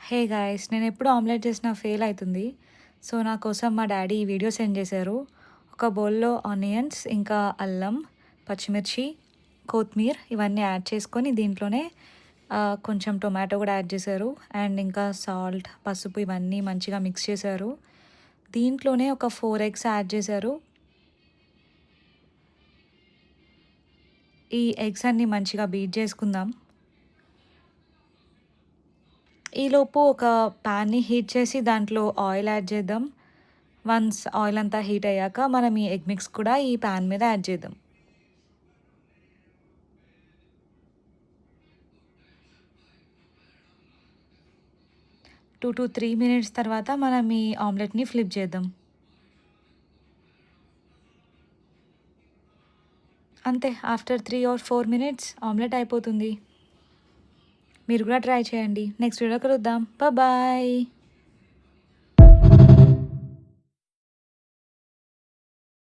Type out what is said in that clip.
Hey guys! నేనెప్పుడు omelette చేసినా fail అయితుంది. సో, నా కోసం మా డ్యాడీ ఈ వీడియో సెండ్ చేశారు. ఒక బౌల్‌లో ఆనియన్స్, ఇంకా అల్లం, పచ్చిమిర్చి, కొత్తిమీర ఇవన్నీ యాడ్ చేసుకొని దీంట్లోనే కొంచెం టొమాటో కూడా యాడ్ చేశారు. అండ్ ఇంకా సాల్ట్, పసుపు ఇవన్నీ మంచిగా మిక్స్ చేశారు. దీంట్లోనే ఒక 4 ఎగ్స్ యాడ్ చేశారు. ఈ ఎగ్స్ అన్నీ మంచిగా బీట్ చేసుకుందాం. ఈలోపు ఒక ప్యాన్‌ని హీట్ చేసి దాంట్లో ఆయిల్ యాడ్ చేద్దాం. వన్స్ ఆయిల్ అంతా హీట్ అయ్యాక మనం ఈ ఎగ్ మిక్స్ కూడా ఈ ప్యాన్ మీద యాడ్ చేద్దాం. 2-3 మినిట్స్ తర్వాత మనం ఈ ఆమ్లెట్‌ని ఫ్లిప్ చేద్దాం. అంతే ఆఫ్టర్ 3 ఆర్ 4 మినిట్స్ ఆమ్లెట్ అయిపోతుంది. మీరు కూడా ట్రై చేయండి. నెక్స్ట్ వీడియోలో కలుద్దాం. బాయ్.